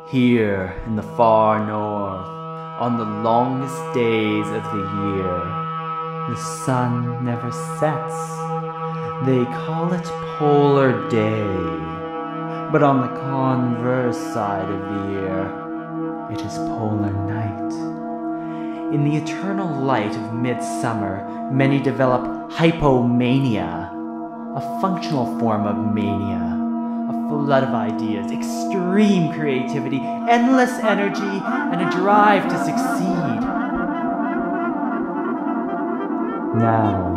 Here in the far north, on the longest days of the year, the sun never sets. They call it polar day. But on the converse side of the year, it is polar night. In the eternal light of midsummer, many develop hypomania, a functional form of mania. A flood of ideas, extreme creativity, endless energy, and a drive to succeed. Now,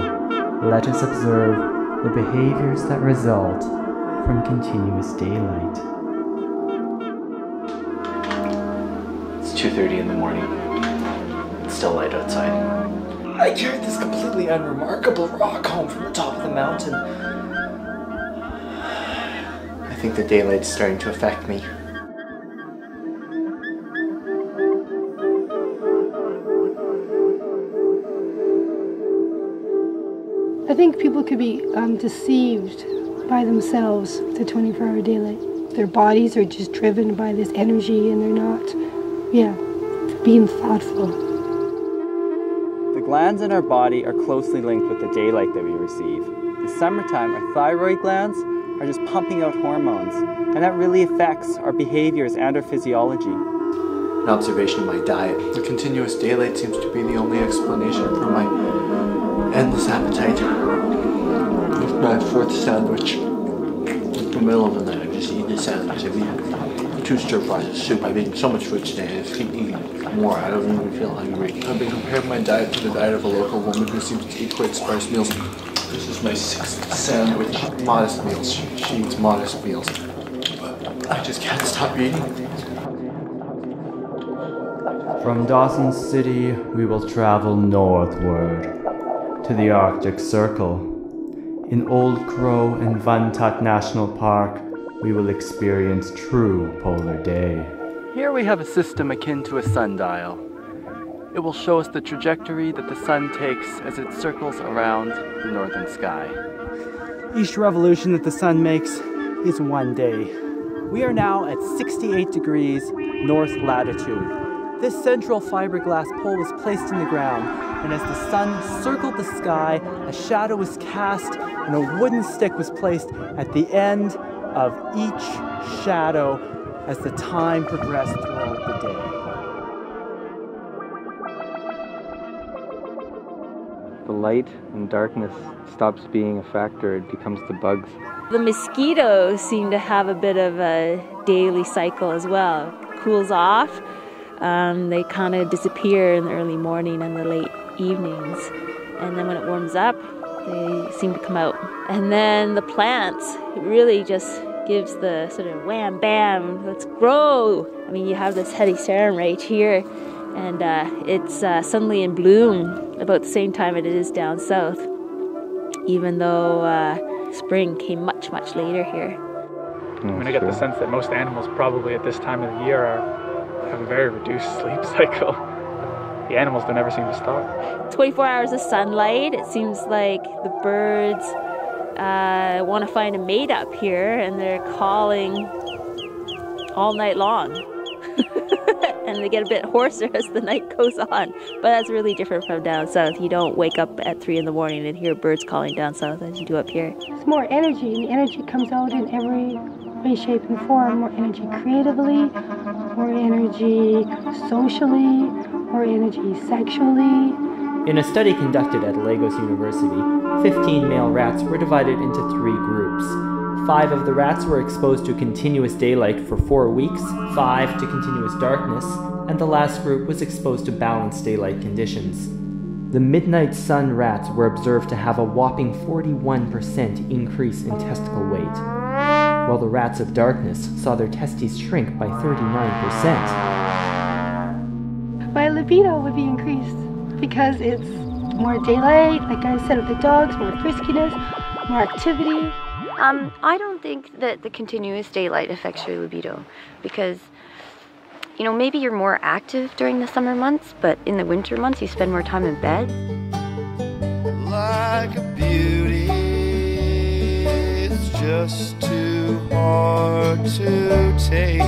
let us observe the behaviors that result from continuous daylight. It's 2:30 in the morning. It's still light outside. I carried this completely unremarkable rock home from the top of the mountain. I think the daylight's starting to affect me. I think people could be deceived by themselves, the 24-hour daylight. Their bodies are just driven by this energy and they're not, being thoughtful. The glands in our body are closely linked with the daylight that we receive. In the summertime, our thyroid glands are just pumping out hormones, and that really affects our behaviors and our physiology. An observation of my diet. The continuous daylight seems to be the only explanation for my endless appetite. With my fourth sandwich, in the middle of the night, I just eat a sandwich. I've eaten 2 stir fries of soup. I've eaten so much food today, I just keep eating more. I don't even feel hungry. I've been comparing my diet to the diet of a local woman who seems to eat quite sparse meals. This is my 6th sandwich. Modest meals. She eats modest meals. But I just can't stop eating. From Dawson City, we will travel northward to the Arctic Circle. In Old Crow and Van Tut National Park, we will experience true polar day. Here we have a system akin to a sundial. It will show us the trajectory that the sun takes as it circles around the northern sky. Each revolution that the sun makes is 1 day. We are now at 68 degrees north latitude. This central fiberglass pole was placed in the ground, and as the sun circled the sky, a shadow was cast and a wooden stick was placed at the end of each shadow as the time progressed throughout the day. The light and darkness stops being a factor, it becomes the bugs. The mosquitoes seem to have a bit of a daily cycle as well. It cools off, they kind of disappear in the early morning and the late evenings. And then when it warms up, they seem to come out. And then the plants, it really just gives the sort of wham bam, let's grow. I mean, you have this hedysarum right here, and it's suddenly in bloom about the same time it is down south, even though spring came much, much later here. I mean, I get the sense that most animals probably at this time of the year have a very reduced sleep cycle. The animals don't ever seem to stop. 24 hours of sunlight. It seems like the birds want to find a mate up here, and they're calling all night long. And they get a bit hoarser as the night goes on. But that's really different from down south. You don't wake up at 3 in the morning and hear birds calling down south as you do up here. It's more energy, and the energy comes out in every way, shape, and form. More energy creatively, more energy socially, more energy sexually. In a study conducted at Lagos University, 15 male rats were divided into 3 groups. 5 of the rats were exposed to continuous daylight for 4 weeks, 5 to continuous darkness, and the last group was exposed to balanced daylight conditions. The midnight sun rats were observed to have a whopping 41% increase in testicle weight, while the rats of darkness saw their testes shrink by 39%. My libido would be increased because it's more daylight, like I said with the dogs, more friskiness, more activity. I don't think that the continuous daylight affects your libido because, you know, maybe you're more active during the summer months, but in the winter months you spend more time in bed. Like a beauty, it's just too hard to take.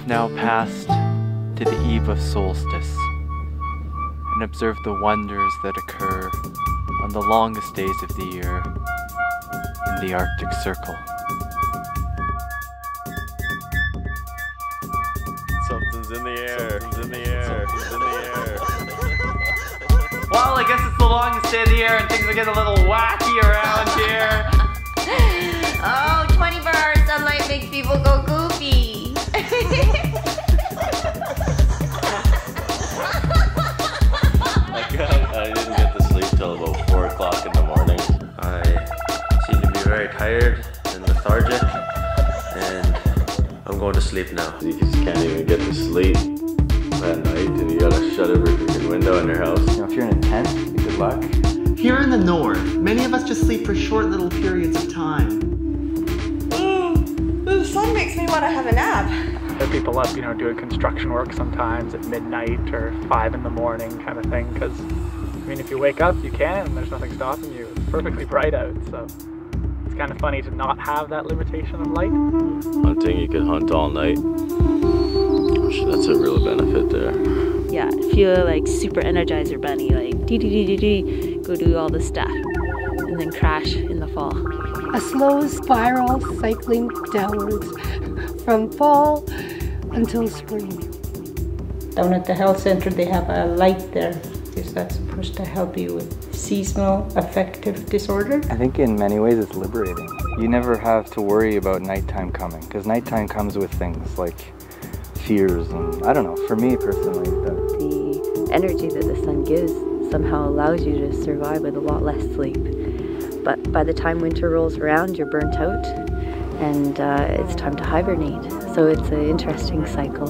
now passed to the eve of solstice and observed the wonders that occur on the longest days of the year in the Arctic Circle. Something's in the air. Something's in the air. Something's in the air. Well, I guess it's the longest day of the year and things are getting a little wacky around here. Oh, 24-hour sunlight makes people go goofy. I didn't get to sleep till about 4 o'clock in the morning. I seem to be very tired and lethargic, and I'm going to sleep now. You just can't even get to sleep at night, and you gotta shut every freaking window in your house. You know, if you're in a tent, good luck. Here in the north, many of us just sleep for short little periods of time. The sun makes me want to have a nap. There are people up, you know, doing construction work sometimes at midnight or 5 in the morning kind of thing, because, I mean, if you wake up, you can, there's nothing stopping you. It's perfectly bright out, so it's kind of funny to not have that limitation of light. Hunting, you could hunt all night. That's a real benefit there. Yeah, feel like super Energizer Bunny, like dee-dee-dee-dee-dee, go do all this stuff, and then crash in the fall. A slow spiral cycling downwards from fall until spring. Down at the health center they have a light there, because that's supposed to help you with seasonal affective disorder. I think in many ways it's liberating. You never have to worry about nighttime coming, because nighttime comes with things like fears and, I don't know, for me personally, The energy that the sun gives somehow allows you to survive with a lot less sleep. But by the time winter rolls around, you're burnt out and it's time to hibernate. So it's an interesting cycle.